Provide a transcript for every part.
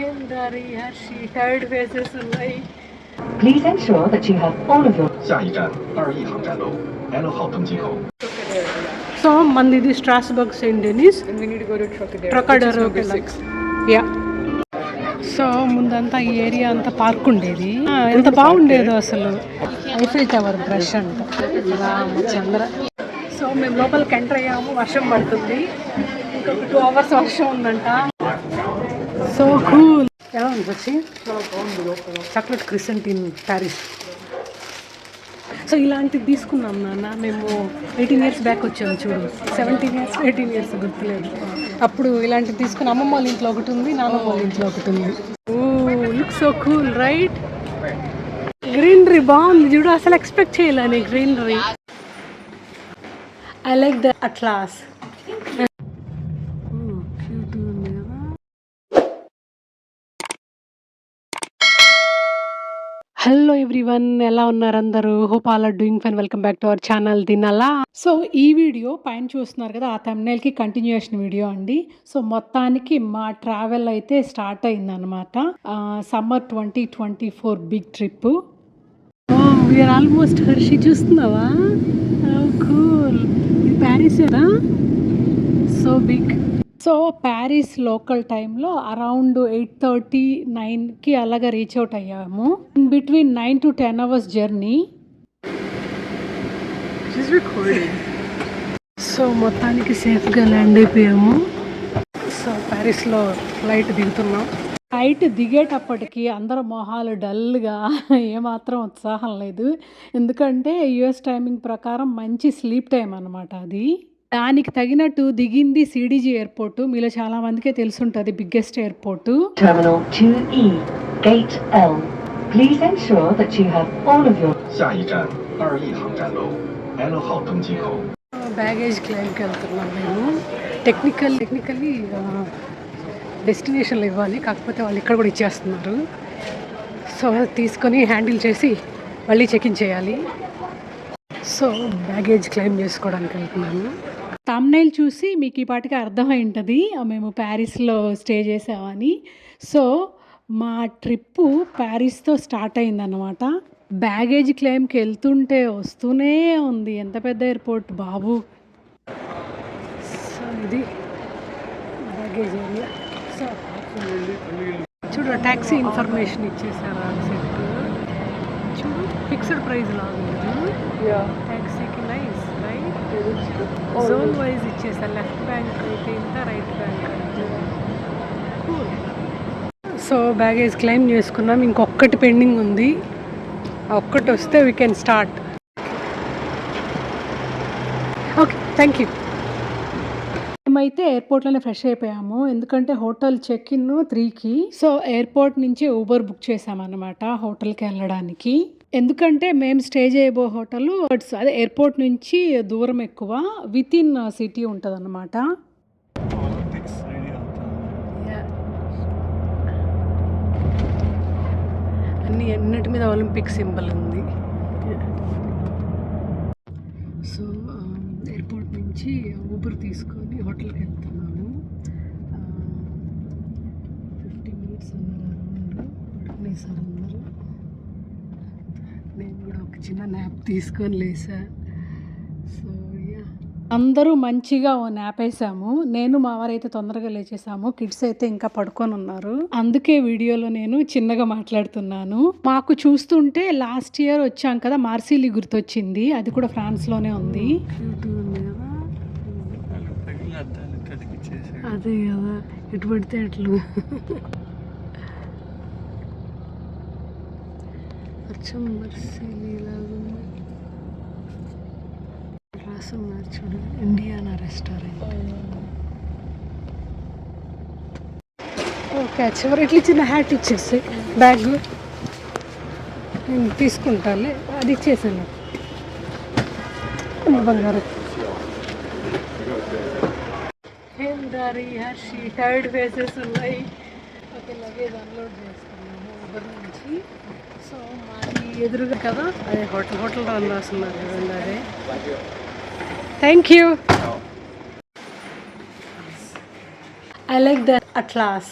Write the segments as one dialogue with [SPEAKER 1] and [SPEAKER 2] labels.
[SPEAKER 1] Hendari, Hershey, tired faces ఉన్నాయి.
[SPEAKER 2] Please ensure that you have all of your.
[SPEAKER 3] 下一站21航站楼 L 号登机口。
[SPEAKER 1] So, మందిది Strasbourg Saint Denis.
[SPEAKER 4] And we need to go to
[SPEAKER 1] Trocadero.
[SPEAKER 4] which is number 6.
[SPEAKER 1] Yeah. So ముందంతా ఈ area అంతా park ఉండేది. ఎంత బాగుండేదో అసలు. Eiffel tower brush అంట చంద్ర. So మేము లోపలికి ఎంటర్ అయ్యాము. వర్షం పడుతుంది. ఇంకొక 2 hours వర్షం ఉందంట. So cool. ఎలా ఉంది వచ్చి chocolate crescent in Paris. So ఇలాంటివి తీసుకున్నాం నాన్న. మేము 18 years బ్యాక్ వచ్చాము చూడు. 17 years 18 years గుర్తులేదు. అప్పుడు ఇలాంటివి తీసుకుని అమ్మమ్మ వాళ్ళ ఇంట్లో ఒకటి ఉంది, నాన్నమ్మ వాళ్ళ ఇంట్లో ఒకటి ఉంది. Oh look so cool right. Greenery బాగుంది చూడు. అసలు ఎక్స్పెక్ట్ చేయలేని greenery. I like the Atlas. Hello everyone, ఎలా ఉన్నారు అందరూ? Hope all are doing fine. Welcome back to our channel దినాలా. సో ఈ వీడియో పైన చూస్తున్నారు కదా, ఆ థంబ్నెయిల్కి కంటిన్యూషన్ వీడియో అండి. సో మొత్తానికి మా ట్రావెల్ అయితే స్టార్ట్ అయిందనమాట. Summer 2024 big trip. We are almost Harshi. చూస్తున్నావా? కూల్. ఇది ప్యారిసేనా? So big. So Paris local టైంలో అరౌండ్ 8:30-9కి అలాగా రీచ్ అవుట్ అయ్యాము. ఇన్ బిట్వీన్ 9 to 10 hours జర్నీ. సో మొత్తానికి సేఫ్గా ల్యాండ్ అయిపోయాము. సో ప్యారిస్లో ఫ్లైట్ దిగుతున్నాం. ఫ్లైట్ దిగేటప్పటికి అందరూ మొహాలు డల్గా, ఏమాత్రం ఉత్సాహం లేదు. ఎందుకంటే యుఎస్ టైమింగ్ ప్రకారం మంచి స్లీప్ టైం అనమాట అది. దానికి తగినట్టు దిగింది సిడిజి ఎయిర్పోర్ట్. మీలో చాలా మందికే తెలుసుంటుంది, biggest airport.
[SPEAKER 2] Terminal 2E, Gate L. Please ensure that you have all of your.
[SPEAKER 3] 下一站21航站楼 L 号登机口。
[SPEAKER 1] baggage క్లెయిమ్కి వెళ్తున్నాం మేము. టెక్నికల్లీ డెస్టినేషన్లో ఇవ్వాలి, కాకపోతే వాళ్ళు ఇక్కడ కూడా ఇచ్చేస్తున్నారు. సో తీసుకొని హ్యాండిల్ చేసి మళ్ళీ చెక్ ఇన్ చేయాలి. సో బ్యాగేజ్ క్లెయిమ్ చేసుకోవడానికి వెళ్తున్నాము. థంబ్నెయిల్ చూసి మీకు ఈ పాటికి అర్థమై ఉంటుంది మేము ప్యారిస్లో స్టే చేసామని. సో మా ట్రిప్పు ప్యారిస్తో స్టార్ట్ అయిందన్నమాట. బ్యాగేజ్ క్లెయిమ్కి వెళ్తుంటే వస్తూనే ఉంది. ఎంత పెద్ద ఎయిర్పోర్ట్ బాబు. సో ఇది బ్యాగేజ్ ఏరియా. సో చూడు, ట్యాక్సీ ఇన్ఫర్మేషన్ ఇచ్చేసారు. చూడు, ఫిక్స్డ్ ప్రైస్ లాగా ట్యాక్సీకి నైస్ రైట్. జోన్ వైజ్ ఇచ్చేసారు. లెఫ్ట్ బ్యాంక్ అయితే ఇంత, రైట్ బ్యాంక్ అయితే. కూల్. సో బ్యాగేజ్ క్లెయిమ్ చేసుకున్నాం. ఇంకొకటి పెండింగ్ ఉంది. ఆ ఒక్కటి వస్తే we can start. Okay, thank you. మేమైతే ఎయిర్పోర్ట్లోనే ఫ్రెష్ అయిపోయాము. ఎందుకంటే హోటల్ చెక్ ఇన్ 3కి. సో ఎయిర్పోర్ట్ నుంచి ఊబర్ బుక్ చేసామన్నమాట హోటల్కి వెళ్ళడానికి. ఎందుకంటే మేము స్టే చేయబో హోటల్ అదే ఎయిర్పోర్ట్ నుంచి దూరం ఎక్కువ, విత్ ఇన్ సిటీ ఉంటుంది అన్నమాట. అన్నిటి మీద ఒలింపిక్ సింబల్ ఉంది. సో ఎయిర్పోర్ట్ నుంచి ఊబర్ తీసుకొని హోటల్కి వెళ్తున్నాము. 50 minutes అన్నారు పడుకునేసారు అందరూ. నేను కూడా ఒక చిన్న న్యాప్ తీసుకొని లేసా. సో అందరూ మంచిగా ఓ న్యాప్ వేసాము. నేను మా వారైతే తొందరగా లేచేసాము. కిడ్స్ అయితే ఇంకా పడుకొని ఉన్నారు. అందుకే వీడియోలో నేను చిన్నగా మాట్లాడుతున్నాను. మాకు చూస్తుంటే లాస్ట్ ఇయర్ వచ్చాం కదా, మార్సిలీ గుర్తొచ్చింది. అది కూడా ఫ్రాన్స్లోనే ఉంది. అదే కదా, ఎటు పడితే అట్లు. అచ్చం మార్సిలీ లాగా రాసున్నారు చూడు, ఇండియానా రెస్టారెంట్. ఓకే, చివరి ఇట్లా చిన్న హ్యాట్ ఇచ్చేసి బ్యాగ్ నేను తీసుకుంటాను. అది ఇచ్చేసాను బంగారు. హెందారి, హర్షి, టైర్డ్ ఫేసెస్ ఉన్నాయి. ఓకే, లగేజ్ అన్లోడ్ చేస్తున్నాము ఊబర్ నుంచి. సో మాది ఎదురుగా కదా, అదే హోటల్ రన్ రాస్తున్నారు కదండి, అదే. Thank you. I like the Atlas.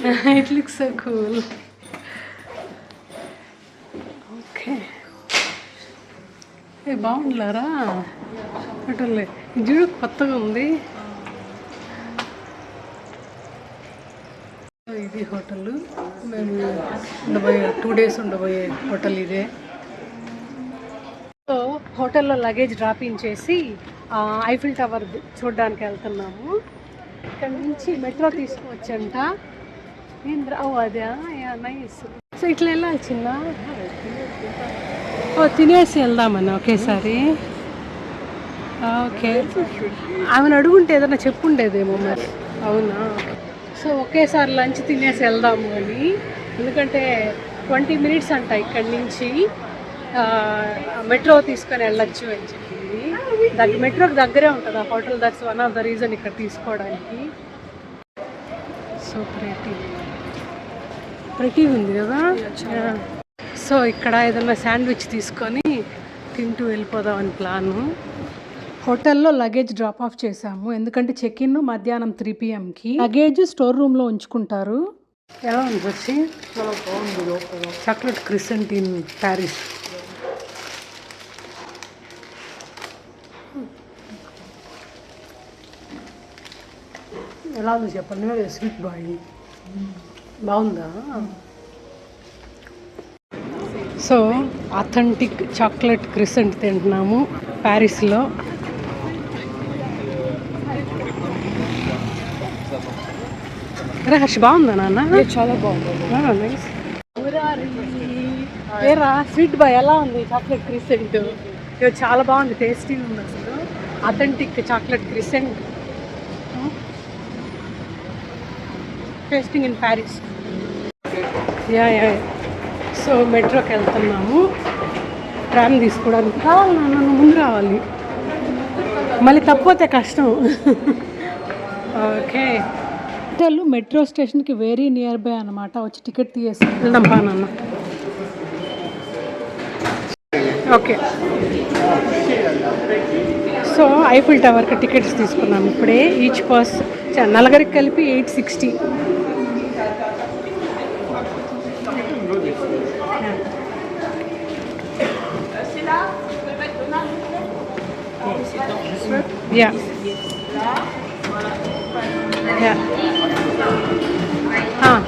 [SPEAKER 1] It looks so cool. Okay. ఏ బాగుండలారా హోటల్ చూడు కొత్తగా ఉంది. ఇది హోటల్ మేము ఉండబోయే 2 days ఉండబోయే హోటల్ ఇదే. సో హోటల్లో లగేజ్ డ్రాపింగ్ చేసి ఐఫిల్ టవర్ చూడడానికి వెళ్తున్నాము. ఇక్కడ నుంచి మెట్రో తీసుకోవచ్చంట. అదే నైస్. సో ఇట్లా వెళ్ళాలి చిన్న. తినేసి వెళ్దామని ఒకేసారి. ఓకే ఆమెను అడుగుంటే ఏదైనా చెప్పుండేదేమో మరి. అవునా? సో ఒకేసారి లంచ్ తినేసి వెళ్దాము అని. ఎందుకంటే 20 minutes అంట ఇక్కడి నుంచి మెట్రో తీసుకొని వెళ్ళొచ్చు అని చెప్పింది. మెట్రోకి దగ్గరే ఉంటుంది ఆ hotel. That's one of the reason ఇక్కడ తీసుకోవడానికి. సో ప్రెటీ ఉంది కదా. సో ఇక్కడ ఏదైనా శాండ్విచ్ తీసుకొని తింటూ వెళ్ళిపోదామని ప్లాను. హోటల్లో లగేజ్ డ్రాప్ ఆఫ్ చేసాము. ఎందుకంటే చెక్-ఇన్ మధ్యాహ్నం 3 PM లగేజ్ స్టోర్ రూమ్లో ఉంచుకుంటారు. ఎలా ఉంది వచ్చి? Chocolate crescent in Paris. ఎలా ఉంది చెప్పండి. స్వీట్ బాయ్ బాగుందా? సో అథెంటిక్ చాక్లెట్ క్రిసెంట్ తింటున్నాము ప్యారిస్లో. హర్ష్ బాగుందా నాన్న? చాలా బాగుంది. ఏరా స్వీట్ బాయ్ ఎలా ఉంది చాక్లెట్ క్రిసెంట్? చాలా బాగుంది, టేస్టీగా ఉంది అసలు. Authentic chocolate croissant tasting in Paris. Yeah. So మెట్రోకి వెళ్తున్నాము. ట్రామ్ తీసుకోవడానికి కావాలి నాన్న, నువ్వు ముందు రావాలి, మళ్ళీ తప్పితే కష్టం. ఓకే హోటల్ మెట్రో స్టేషన్కి వెరీ నియర్ బై అనమాట. వచ్చి టికెట్ తీసేసి వెళ్దాం బా నాన్న. ఓకే సో ఐఫిల్ టవర్కి టికెట్స్ తీసుకున్నాం ఇప్పుడే. ఈచ్ పర్సన్ నలుగురికి కలిపి 860. యా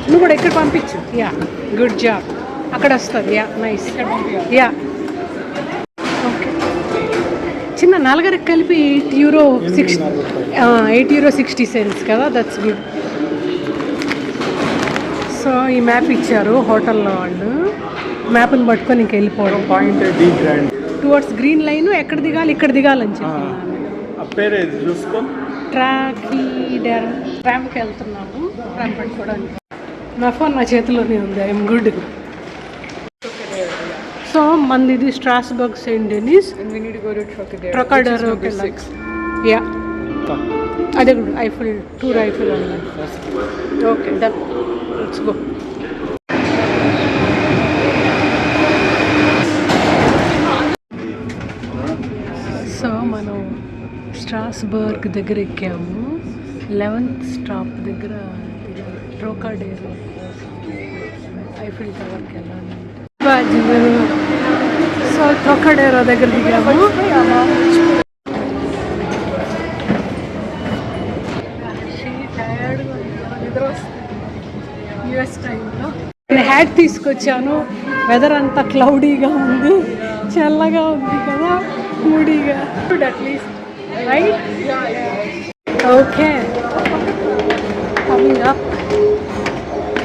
[SPEAKER 1] నువ్వు కూడా ఇక్కడ పంపించు. Yeah good job. అక్కడ వస్తుంది. Yeah nice. Yeah okay. చిన్న నలుగురికి కలిపి €8.60 కదా. That's good. సో ఈ మ్యాప్ ఇచ్చారు హోటల్లో వాళ్ళు. మ్యాప్ని పట్టుకొని ఇంక వెళ్ళిపోవడం. టువర్డ్స్ గ్రీన్ లైన్ ఎక్కడ దిగాలి, ఇక్కడ దిగాలని చెప్పి ట్రామ్కి వెళ్తున్నాము. ట్రామ్ పట్టుకోవడానికి. నా ఫోన్ నా చేతిలోనే ఉంది. I'm good. సో మంది ఇది స్ట్రాస్బర్గ్ సెయింట్ డెనిస్. ట్రొకాడెరో. యా అదే గుడ్. ఐఫిల్ టూర్ ఐఫిల్ అన్నది. Okay done. Let's go. So మనం స్ట్రాస్బర్గ్ దగ్గర ఎక్కాము. 11th స్టాప్ దగ్గర ట్రొకాడెరో ఐఫిల్ టవర్కి వెళ్ళాలి. సో ట్రొకాడెరో దగ్గర దిగాము. యుఎస్ టైంలో నేను హ్యాట్ తీసుకొచ్చాను. వెదర్ అంతా క్లౌడీగా ఉంది, చల్లగా ఉంది కదా, మూడీగా. At least right. Okay coming up.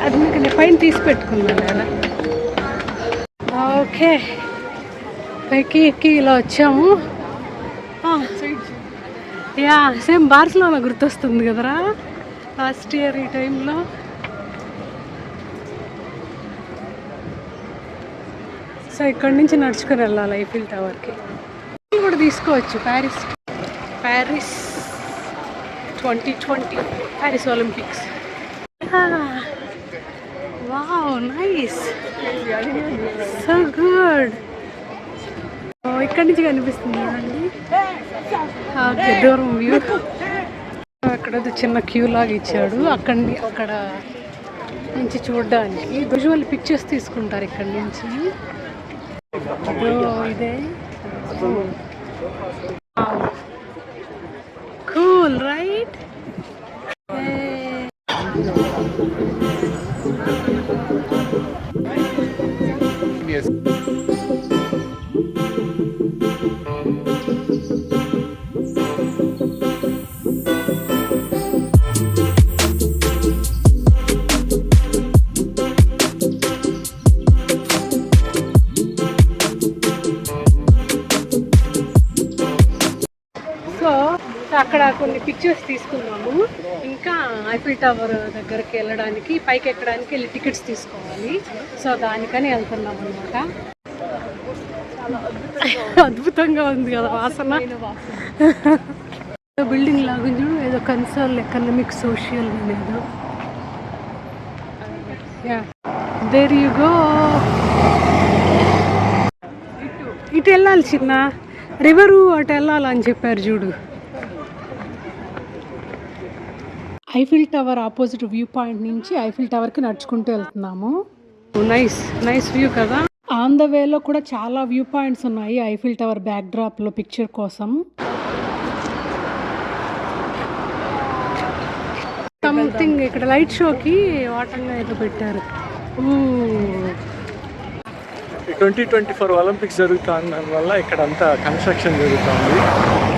[SPEAKER 1] అది మీకు నేను పైన తీసి పెట్టుకున్నాను కదా. ఓకే పైకి ఎక్కి ఇలా వచ్చాము. యా సేమ్ బార్సిలోనా గుర్తొస్తుంది కదరా లాస్ట్ ఇయర్ ఈ టైంలో. సో ఇక్కడి నుంచి నడుచుకొని వెళ్ళాలి ఐఫిల్ టవర్కి. కూడా తీసుకోవచ్చు. Paris 2020 Paris Olympics. Wow nice. So good. ఇక్కడి నుంచి కనిపిస్తుంది అండి. ఓకే దూరం వ్యూ. అక్కడ చిన్న క్యూ లాగా ఇచ్చాడు. అక్కడ నుంచి చూడడానికి విజువల్ పిక్చర్స్ తీసుకుంటారు ఇక్కడ నుంచి. ఇదే కూల్ రైట్. అక్కడ కొన్ని పిక్చర్స్ తీసుకున్నాము. ఇంకా ఐఫిల్ టవర్ దగ్గరికి వెళ్ళడానికి, పైకి ఎక్కడానికి వెళ్ళి టికెట్స్ తీసుకోవాలి. సో దానికని వెళ్తున్నాం అనమాట. అద్భుతంగా ఉంది కదా వాసన. బిల్డింగ్ లాగా ఏదో కన్సర్న్ ఎకనామిక్ సోషల్ ఏదో. There you go. ఇటు వెళ్ళాలి చిన్న, రివరు అటు వెళ్ళాలని చెప్పారు చూడు. Eiffel Tower opposite view point నుంచి ఐఫిల్ టవర్కి నడుచుకుంటూ వెళ్తున్నాము. నైస్ వ్యూ కదా. ఆన్ ద వేలో కూడా చాలా వ్యూ పాయింట్స్ ఉన్నాయి ఐఫిల్ టవర్ బ్యాక్ డ్రాప్లో పిక్చర్ కోసం. సంథింగ్ ఇక్కడ లైట్ షోకి వాటంగా ఏదో పెట్టారు.
[SPEAKER 4] 2024 ఒలింపిక్స్ జరుగుతుంది, దానివల్ల ఇక్కడ అంతా కన్స్ట్రక్షన్ జరుగుతుంది.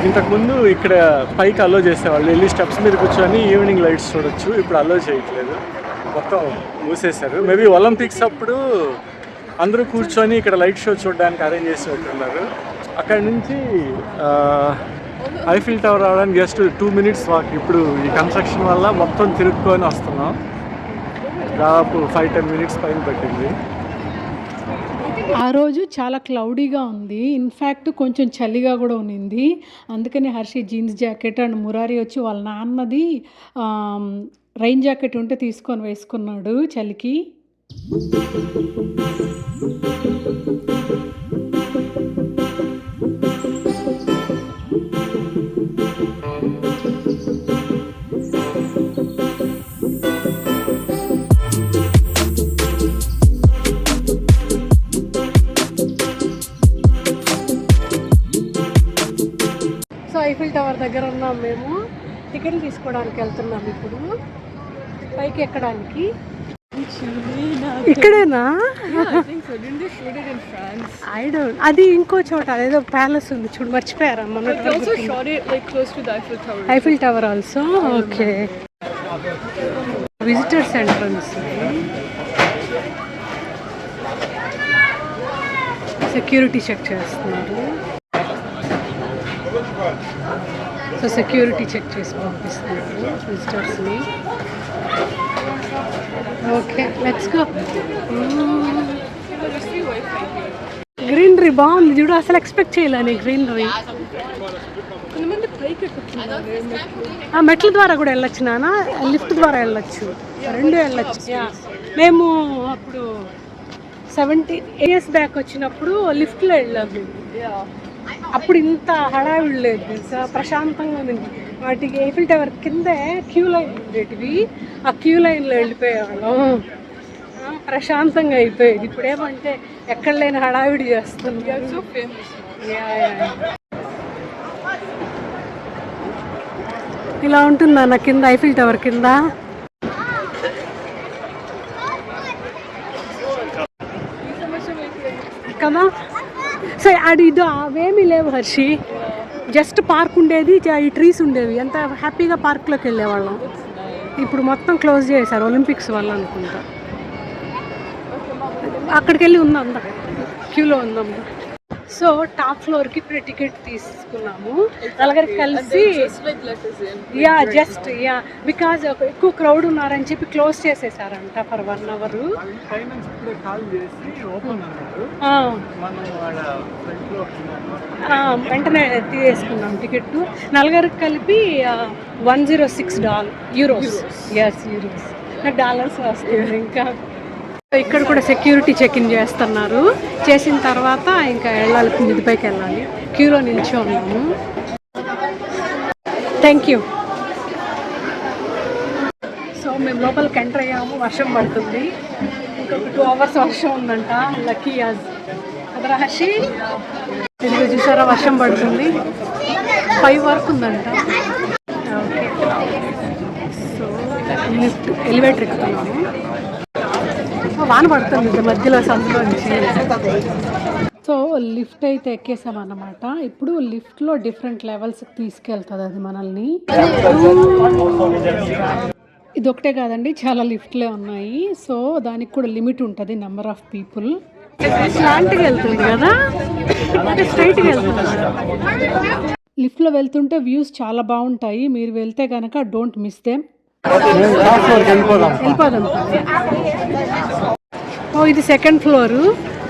[SPEAKER 4] ఇంతకుముందు ఇక్కడ పైకి అలో చేసేవాళ్ళు, వెళ్ళి స్టెప్స్ మీద కూర్చొని ఈవినింగ్ లైట్స్ చూడొచ్చు. ఇప్పుడు అలో చేయట్లేదు, మొత్తం మూసేశారు. మేబీ ఒలింపిక్స్ అప్పుడు అందరూ కూర్చొని ఇక్కడ లైట్ షో చూడడానికి అరేంజ్ చేసినట్టున్నారు. అక్కడ నుంచి ఐఫిల్ టవర్ రావడానికి జస్ట్ 2 minutes వాక్. ఇప్పుడు ఈ కన్స్ట్రక్షన్ వల్ల మొత్తం తిరుక్కొని వస్తున్నాం. దాదాపు 5-10 minutes పైన పట్టింది.
[SPEAKER 1] ఆ రోజు చాలా క్లౌడీగా ఉంది, ఇన్ఫ్యాక్ట్ కొంచెం చలిగా కూడా ఉన్నింది. అందుకని Harshi jeans jacket and Murari వచ్చి వాళ్ళ నాన్నది రైన్ జాకెట్ ఉంటే తీసుకొని వేసుకున్నాడు చలికి. ఐఫిల్ టవర్ దగ్గర ఉన్నాం మేము. టికెట్లు తీసుకోవడానికి వెళ్తున్నాం ఇప్పుడు పైకి ఎక్కడానికి. ఇక్కడేనా? అది ఇంకో చోట ఏదో ప్యాలెస్ ఉంది చూడు, మర్చిపోయారా మన Eiffel tower also. Okay, visitors entrance. Security check చేస్తున్నారు. సో సెక్యూరిటీ చెక్ చేసి పంపిస్తున్నారు విజిటర్స్ని. Okay, let's go. గ్రీనరీ బాగుంది చూడు, అసలు ఎక్స్పెక్ట్ చేయలేని గ్రీనరీ. మెట్ల ద్వారా కూడా వెళ్ళొచ్చు నాన్న, లిఫ్ట్ ద్వారా వెళ్ళొచ్చు, రెండు వెళ్ళొచ్చు. మేము అప్పుడు 17 years బ్యాక్ వచ్చినప్పుడు లిఫ్ట్లో వెళ్ళాము. అప్పుడు ఇంత హడావిడి లేదు తెలుసా, ప్రశాంతంగా ఉంది. వాటికి ఐఫిల్ టవర్ కింద క్యూ లైన్ ఉండేటివి, ఆ క్యూ లైన్లో వెళ్ళిపోయేవాళ్ళం, ప్రశాంతంగా అయిపోయేది. ఇప్పుడు ఏమంటే ఎక్కడ లేని హడావిడి చేస్తుంది. ఇలా ఉంటుందా నా కింద ఐఫిల్ టవర్ కింద. కదా. సో అది ఇది అవేమీ లేవు హర్షి, జస్ట్ పార్క్ ఉండేది, ఈ ట్రీస్ ఉండేవి, ఎంత హ్యాపీగా పార్క్లోకి వెళ్ళేవాళ్ళం. ఇప్పుడు మొత్తం క్లోజ్ చేశారు ఒలింపిక్స్ వల్ల అనుకుంటా. అక్కడికి వెళ్ళి ఉందాం, క్యూలో ఉందాం. సో టాప్ ఫ్లోర్కి ఇప్పుడు టికెట్ తీసుకున్నాము నలుగురికి కలిసి. జస్ట్ బికాజ్ ఎక్కువ క్రౌడ్ ఉన్నారని చెప్పి క్లోజ్ చేసేసారంట ఫర్ 1 hour. వెంటనే తీసేసుకున్నాం టికెట్. నలుగురికి కలిపి $106 యూరోస్. నాకు డాలర్స్ వస్తుంది. ఇంకా ఇక్కడ కూడా సెక్యూరిటీ చెక్ ఇన్ చేస్తున్నారు. చేసిన తర్వాత ఇంకా వెళ్ళాలి, మిదిపైకి వెళ్ళాలి. క్యూలో నిల్చో ఉన్నాము. Thank you. సో మేము లోపలికి ఎంటర్ అయ్యాము, వర్షం పడుతుంది. ఇంకొక 2 hours వర్షం ఉందంట. లక్కీ యాజ్ అదరా హర్షి. ఇదిగో చూసారా వర్షం పడుతుంది, 5 వరకు ఉందంట. ఓకే, సో లిఫ్ట్ ఎలివేటర్ ఎక్కుతున్నాము. వాన పడుతుంది మధ్యలో సందులో నుంచి. సో లిఫ్ట్ అయితే ఎక్కేసామన్నమాట. ఇప్పుడు లిఫ్ట్లో డిఫరెంట్ లెవెల్స్కి తీసుకెళ్తుంది అది మనల్ని. ఇది ఒకటే కాదండి, చాలా లిఫ్ట్లే ఉన్నాయి. సో దానికి కూడా లిమిట్ ఉంటుంది, నెంబర్ ఆఫ్ పీపుల్. స్లాంట్గా వెళ్తుంది కదా, అంటే స్ట్రైట్గా వెళ్తుంది. లిఫ్ట్లో వెళ్తుంటే వ్యూస్ చాలా బాగుంటాయి. మీరు వెళ్తే కనుక డోంట్ మిస్ దెమ్. వెళ్ళిపోదాం. ఓ ఇది 2nd floor.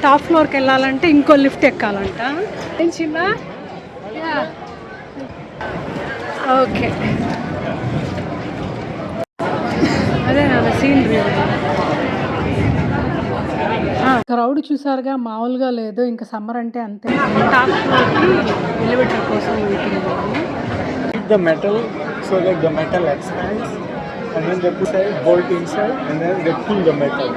[SPEAKER 1] టాప్ ఫ్లోర్కి వెళ్ళాలంటే ఇంకో లిఫ్ట్ ఎక్కాలంట. ఏం చిన్న ఓకే, అదే నా సీనరీ. క్రౌడ్ చూసారుగా, మామూలుగా లేదు. ఇంకా సమ్మర్ అంటే అంతే. టాప్ ఫ్లోర్కి ఎలివేటర్ కోసం waiting.
[SPEAKER 4] The metal, so like the metal expands and then they put a bolt inside and then they pull the metal.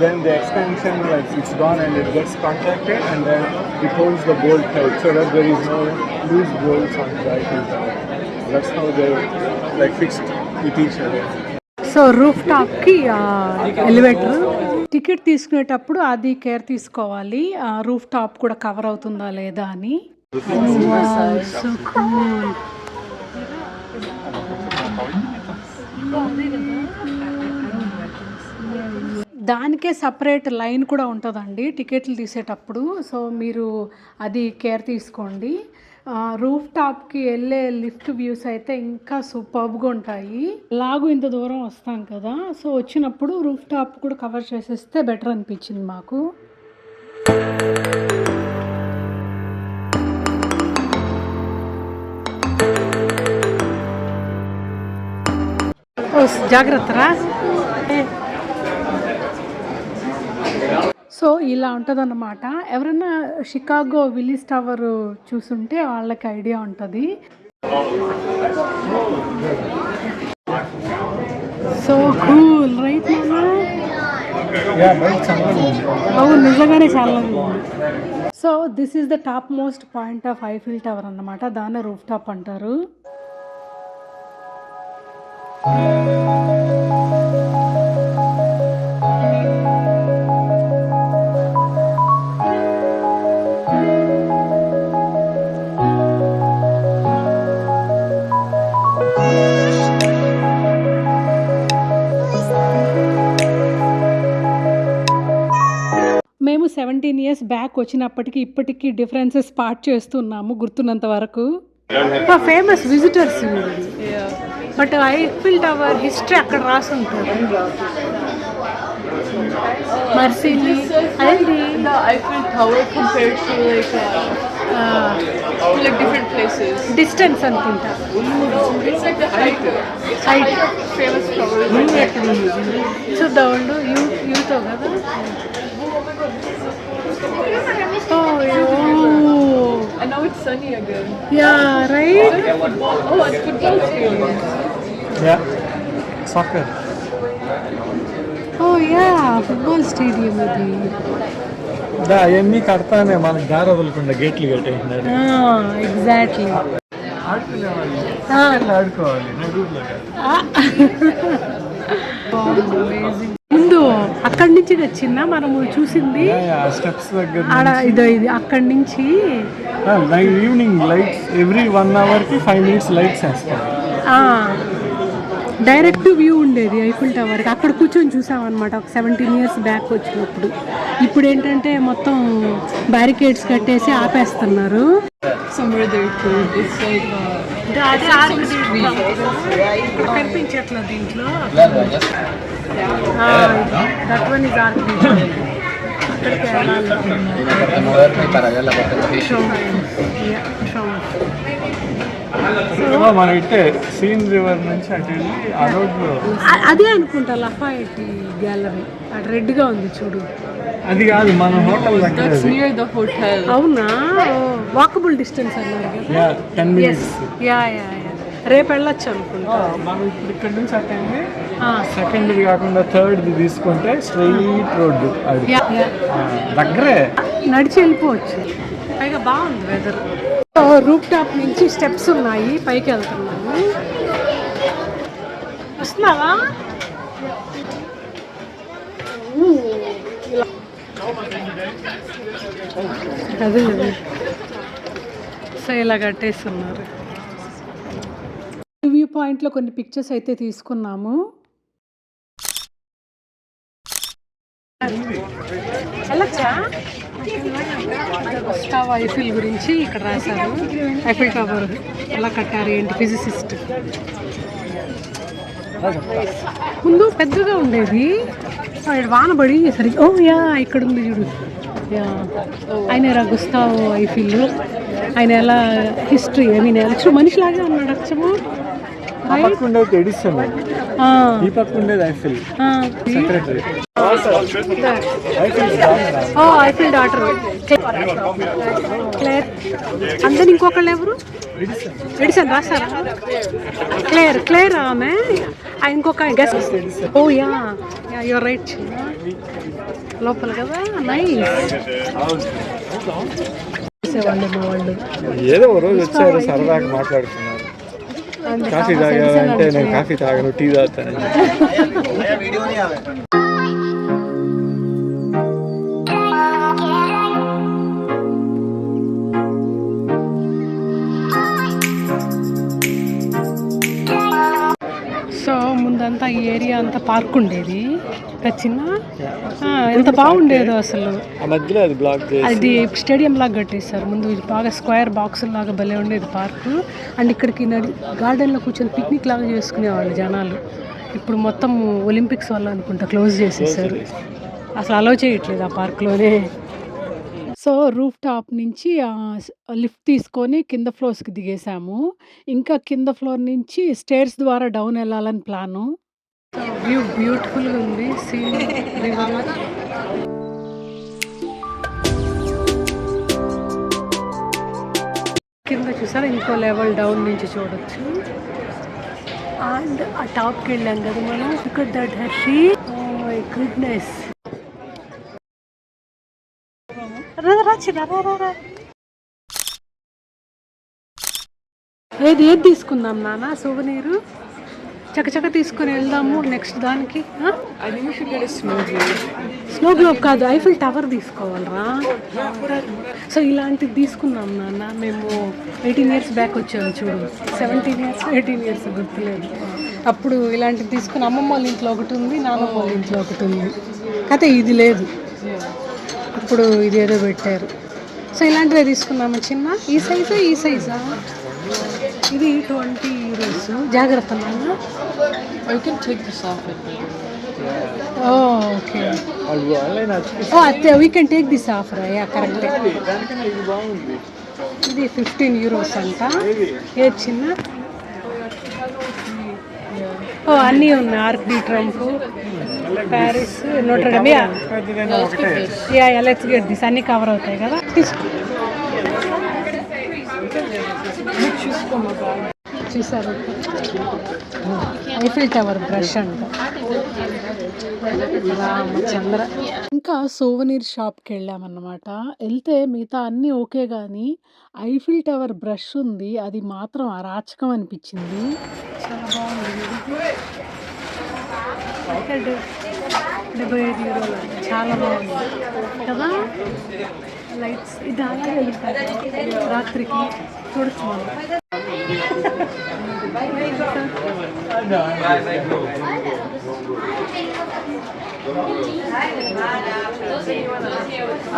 [SPEAKER 4] Then the expansion, like it's gone and it gets contracted and then it holds the bolt tight so that there is no loose bolts on the item. That's how they like fixed with each other.
[SPEAKER 1] So roof టాప్కి elevator. Ticket తీసుకునేటప్పుడు అది care తీసుకోవాలి, roof top కూడా cover అవుతుందా లేదా అని. So cool. దానికే separate line కూడా ఉంటుందండి టికెట్లు తీసేటప్పుడు. సో మీరు అది కేర్ తీసుకోండి. రూఫ్ టాప్కి వెళ్ళే లిఫ్ట్ వ్యూస్ అయితే ఇంకా సూపర్బ్గా ఉంటాయి. లాగు ఇంత దూరం వస్తాం కదా, సో వచ్చినప్పుడు రూఫ్ టాప్ కూడా కవర్ చేసేస్తే బెటర్ అనిపించింది మాకు. జాగ్రత్తరా. సో ఇలా ఉంటుందన్నమాట. ఎవరైనా షికాగో విల్లీస్ టవర్ చూసుంటే వాళ్ళకి ఐడియా ఉంటుంది. So cool right. అవును, నిజంగానే చాలా. So this is the top most point of Eiffel tower అన్నమాట. దాన్ని రూఫ్ టాప్ అంటారు. మేము 17 years బ్యాక్ వచ్చినప్పటికీ ఇప్పటికీ డిఫరెన్సెస్ స్పాట్ చేస్తున్నాము గుర్తున్నంత వరకు. Famous visitors, but Eiffel tower history అక్కడ రాసి ఉంటుంది. మర్సిలీ అదేంటి
[SPEAKER 5] Eiffel Tower compared to like different places.
[SPEAKER 1] Distance అనుకుంటా.
[SPEAKER 5] It's like the height. Famous tower.
[SPEAKER 1] చూద్దాం ఉండు, యూతో కదా.
[SPEAKER 5] And now it's sunny again.
[SPEAKER 1] Yeah, right?
[SPEAKER 5] Oh, it's football field.
[SPEAKER 4] Yeah, soccer.
[SPEAKER 1] Oh yeah, football stadium ఇది.
[SPEAKER 4] అవన్నీ కడతానే మనకు దారి వదలకుండా గేట్లు కట్టేసినారు.
[SPEAKER 1] ఎగ్జాక్ట్లీ.
[SPEAKER 4] ఆడుకోవాలి
[SPEAKER 1] ముందు అక్కడి నుంచి వచ్చిందా మనము చూసింది
[SPEAKER 4] స్టెప్స్ దగ్గర
[SPEAKER 1] ఆడ. ఇది అక్కడి నుంచి
[SPEAKER 4] ఈవినింగ్ లైట్స్ ఎవ్రీ 1 hour కి 5 minutes లైట్స్ వేస్తారు.
[SPEAKER 1] డైరెక్ట్ వ్యూ ఉండేది ఐఫిల్ టవర్కి. అక్కడ కూర్చొని చూసామన్నమాట ఒక 17 years బ్యాక్ వచ్చినప్పుడు. ఇప్పుడు ఏంటంటే మొత్తం బ్యారికేడ్స్ కట్టేసి ఆపేస్తున్నారు.
[SPEAKER 5] Somewhere there too. It's like
[SPEAKER 1] కనిపించట్లేదు దీంట్లో. That one is orchid. అక్కడికి వెళ్ళాలి.
[SPEAKER 4] మనం ఇట్టే సీన్ రివర్ నుంచి అటు వెళ్ళి ఆ రోడ్లో
[SPEAKER 1] అదే అనుకుంటా లఫాయట్ గ్యాలరీ. అటు రెడ్గా ఉంది చూడు.
[SPEAKER 4] అది కాదు మన హోటల్ దగ్గర.
[SPEAKER 5] that's near the hotel.
[SPEAKER 1] అవునా, వాకబుల్ డిస్టెన్స్ అన్నారు కదా.
[SPEAKER 4] 10 minutes.
[SPEAKER 1] యా రేపు వెళ్ళొచ్చు అనుకుంటా.
[SPEAKER 4] మనం ఇప్పుడు ఇక్కడ నుంచి అటు వెళ్ళి సెకండ్ కాకుండా థర్డ్ తీసుకుంటే స్ట్రైట్ రోడ్డు అది దగ్గరే
[SPEAKER 1] నడిచి వెళ్ళిపోవచ్చు. పైగా బాగుంది వెదర్. రూఫ్ టాప్ నుంచి స్టెప్స్ ఉన్నాయి, పైకి వెళ్తున్నాము. వస్తున్నావా? అదే సో ఇలా కట్టేస్తున్నారు. వ్యూ పాయింట్లో కొన్ని పిక్చర్స్ అయితే తీసుకున్నాము. వెళ్ళొచ్చా? గుస్తావో ఐఫిల్ గురించి ఇక్కడ రాశారు. ఐఫిల్ టవర్ ఎలా కట్టారు ఏంటి, ఫిజిసిస్ట్. ముందు పెద్దగా ఉండేది, వానబడి సరి. ఓ యా, ఇక్కడ ఉంది చూడు. యా, ఆయన గుస్తావో ఐఫిల్. ఆయన ఎలా హిస్టరీ, ఐ మీన్ ఎలా మనిషిలాగే ఉన్నాడు అచ్చము.
[SPEAKER 4] ఎడిసన్, ఈ పక్క ఉండేది Eiffel secretary.
[SPEAKER 1] Eiffel daughter Claire. అందరు ఇంకొకళ్ళు ఎవరు? ఎడిసన్ రాశారా? క్లేర్ ఆమె. ఇంకొక guess. Oh yeah, you're right. లోపల కదా, నైస్. మా వాళ్ళు
[SPEAKER 4] ఏదో ఓ రోజు వచ్చారు, సరదాగా మాట్లాడుతున్నారు. కాఫీ తాగాలంటే నేను కాఫీ తాగను, టీ తాగుతాను.
[SPEAKER 1] సో ముందంతా ఈ ఏరియా అంతా పార్క్ ఉండేది, చిన్న. ఎంత బాగుండేదో అసలు.
[SPEAKER 4] ఆ మధ్యలో అది బ్లాక్ చేసి
[SPEAKER 1] అది స్టేడియం లాగా కట్టేశారు. ముందు బాగా స్క్వేర్ బాక్స్ లాగా భలే ఉండేది పార్కు. అండ్ ఇక్కడికి గార్డెన్లో కూర్చొని పిక్నిక్ లాగా చేసుకునేవాళ్ళు జనాలు. ఇప్పుడు మొత్తం ఒలింపిక్స్ వల్ల అనుకుంటా క్లోజ్ చేసేసారు, అసలు అలౌ చేయట్లేదు ఆ పార్క్లోనే. సో రూఫ్ టాప్ నుంచి లిఫ్ట్ తీసుకొని కింద ఫ్లోర్స్కి దిగేసాము. ఇంకా కింద ఫ్లోర్ నుంచి స్టేర్స్ ద్వారా డౌన్ వెళ్ళాలని ప్లాను. వ్యూ బ్యూటిఫుల్గా ఉంది. సీన్ కింద చూసారా, ఇంకో లెవెల్ డౌన్ నుంచి చూడొచ్చు. అండ్ ఆ టాప్కి వెళ్ళాం కదా మనం. ఇక్కడ that Hershey, oh my goodness. ఏది తీసుకుందాం నాన్న సూవనీరు? చకచక తీసుకొని వెళ్దాము నెక్స్ట్ దానికి. స్నో గ్లోబ్ కాదు, ఐఫిల్ టవర్ తీసుకోవాలరా. సో ఇలాంటిది తీసుకున్నాం నాన్న. మేము 18 years బ్యాక్ వచ్చాము చూడు, 17 years 18 years గుర్తులేదు. అప్పుడు ఇలాంటిది తీసుకుని అమ్మమ్మ వాళ్ళ ఇంట్లో ఒకటి ఉంది, నాన్నమ్మ వాళ్ళ ఇంట్లో ఒకటి ఉంది. అయితే ఇది లేదు, ఇప్పుడు ఇదేదో పెట్టారు. సో ఇలాంటిదే తీసుకున్నాము చిన్న. ఈ సైజా? ఇది 20 euros. జాగ్రత్త నాన్న. Okay. We can take this offer. Correct. ఇది 15 euros అంట. ఏది చిన్న? అన్నీ ఉన్నాయి. Arc de Triomphe, Paris, Notre Dame. Yeah let's get this. అన్నీ కవర్ అవుతాయి కదా. చూసారు, ఐఫిల్ టవర్ బ్రష్ అంట. రామచంద్ర. ఇంకా సోవనీర్ షాప్కి వెళ్ళామన్నమాట. వెళ్తే మిగతా అన్నీ ఓకే, కానీ ఐఫిల్ టవర్ బ్రష్ ఉంది, అది మాత్రం అరాచకం అనిపించింది. చాలా బాగుంది. 75 euros. చాలా బాగుంది కదా. లైట్స్ ఇది అలాగే వెళ్తాయి రాత్రికి, చూడచ్చు మనం.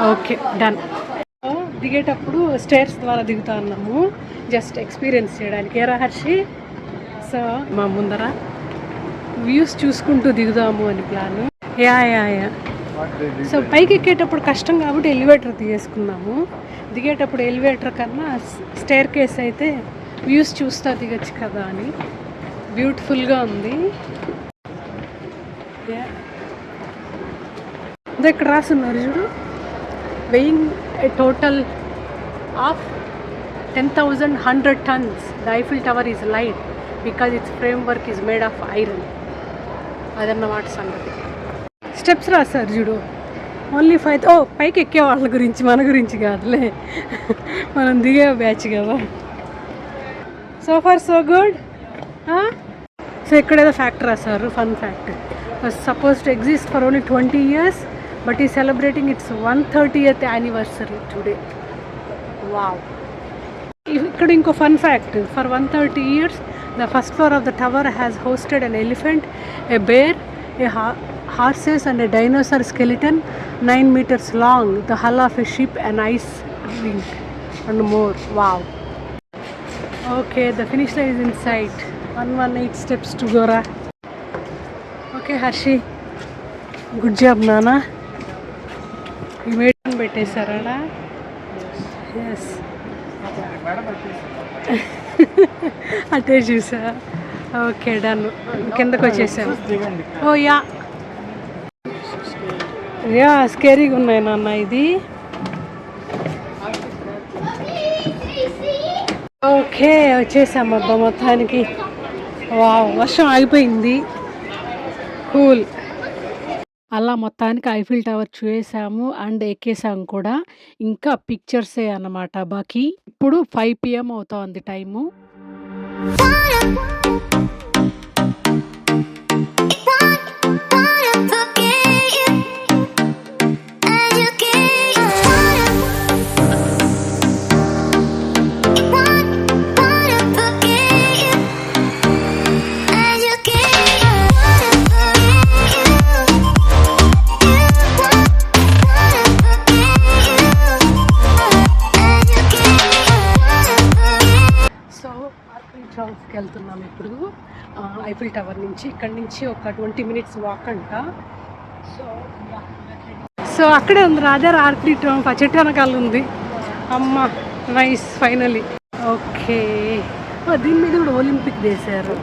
[SPEAKER 1] Okay, done. దిగేటప్పుడు స్టేర్స్ ద్వారా దిగుతా ఉన్నాము, జస్ట్ ఎక్స్పీరియన్స్ చేయడానికి. ఏరా హర్షి? సో మా ముందర వ్యూస్ చూసుకుంటూ దిగుదాము అని ప్లాను. యా. సో పైకి ఎక్కేటప్పుడు కష్టం కాబట్టి ఎలివేటర్ తీసుకున్నాము. దిగేటప్పుడు ఎలివేటర్ కన్నా స్టేర్ కేస్ అయితే వ్యూస్ చూస్తా దిగచ్చు కదా అని. బ్యూటిఫుల్గా ఉంది. అదే ఇక్కడ రాస్తున్నారు చూడు, weighing a total of 10,100 tons. The Eiffel Tower is light because its framework is made of iron. అదన్నమాట సంగతి. స్టెప్స్ రాశారు చూడు, ఓన్లీ 5. ఓ పైకి ఎక్కే వాళ్ళ గురించి, మన గురించి కాదులే, మనం దిగే బ్యాచ్ కదా. So far so good. So ఇక్కడ ఏదో ఫ్యాక్ట్ రాశారు, fun fact. Suppose to exist for only 20 years, but ఈ celebrating its 130th anniversary today. Wow. ఇక్కడ ఇంకో fun fact, for 130 years the first floor of the tower has hosted an elephant, a bear, a horses and a dinosaur skeleton 9 meters long, the hull of a ship, an ice rink and more. Wow. Okay, the finish line is in sight. 118 steps to go. Okay Harshi, good job Nana. You made it పెట్టేశారా? Yes. అటే చూసా. Okay done. కిందకు వచ్చేసాము. ఓ yeah yeah స్కేరీగా ఉన్నాయి నాన్న. ఇది okay వచ్చేసాము అబ్బా మొత్తానికి. వావ్, వర్షం ఆగిపోయింది. కూల్. అలా మొత్తానికి ఐఫిల్ టవర్ చూసాము అండ్ ఎక్కేసాము కూడా. ఇంకా పిక్చర్సే అన్నమాట బాకీ. ఇప్పుడు 5 PM అవుతోంది టైము. ట్రామ్స్కి వెళ్తున్నాం ఇప్పుడు ఐఫిల్ టవర్ నుంచి. ఇక్కడ నుంచి ఒక 20 minutes వాక్ అంట. సో అక్కడే ఉంది రాజా ఆర్కిడ్ ట్రాంప్, ఆ చెట్టు వెనకాల ఉంది. అమ్మ నైస్ ఫైనలీ. ఓకే, దీని మీద కూడా ఒలింపిక్ వేశారు.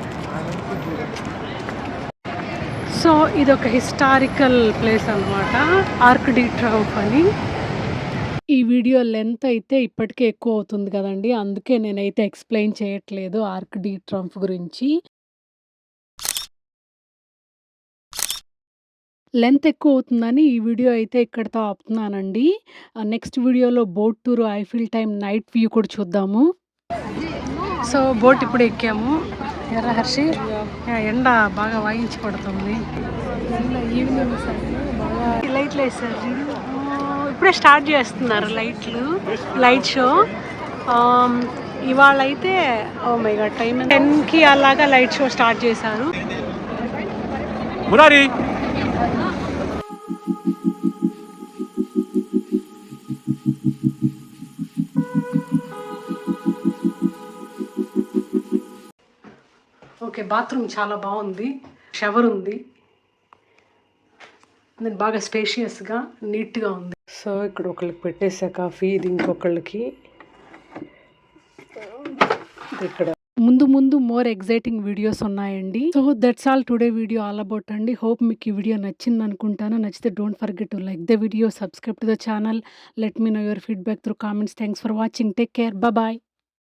[SPEAKER 1] సో ఇది ఒక హిస్టారికల్ ప్లేస్ అన్నమాట, ఆర్కిడ్ ట్రాంప్ అని. ఈ వీడియో లెంత్ అయితే ఇప్పటికే ఎక్కువ అవుతుంది కదండి, అందుకే నేనైతే ఎక్స్ప్లెయిన్ చేయట్లేదు ఆర్క్ డి ట్రంప్ గురించి. లెంత్ ఎక్కువ అవుతుందని ఈ వీడియో అయితే ఇక్కడితో ఆపుతున్నానండి. నెక్స్ట్ వీడియోలో boat tour, Eiffel time night view కూడా చూద్దాము. సో బోట్ ఇప్పుడు ఎక్కాము. ఎర్ర హర్షి, ఎండ బాగా వాయించి పడుతుంది. ఈవినింగ్ బాగా లైట్లు వేసారు. ఇప్పుడే స్టార్ట్ చేస్తున్నారు లైట్ షో. ఇవాళ అయితే ఓ మై గాడ్ టైం 10కి అలాగా లైట్ షో స్టార్ట్ చేశారు.
[SPEAKER 4] మురారి
[SPEAKER 1] ఓకే, బాత్రూమ్ చాలా బాగుంది, షవర్ ఉంది, నేను బాగా స్పేషియస్గా నీట్గా ఉంది. సో ఇక్కడ ఒకళ్ళకి పెట్టేసా కాఫీ, ఇది ఇంకొకళ్ళకి. ఇక్కడ ముందు మోర్ ఎగ్జైటింగ్ వీడియోస్ ఉన్నాయండి. So that's all today video all about అండి. హోప్ మీకు ఈ వీడియో నచ్చింది అనుకుంటాను. నచ్చితే don't forget to like the video, subscribe to the channel, let me know your feedback through comments. Thanks for watching, take care, bye.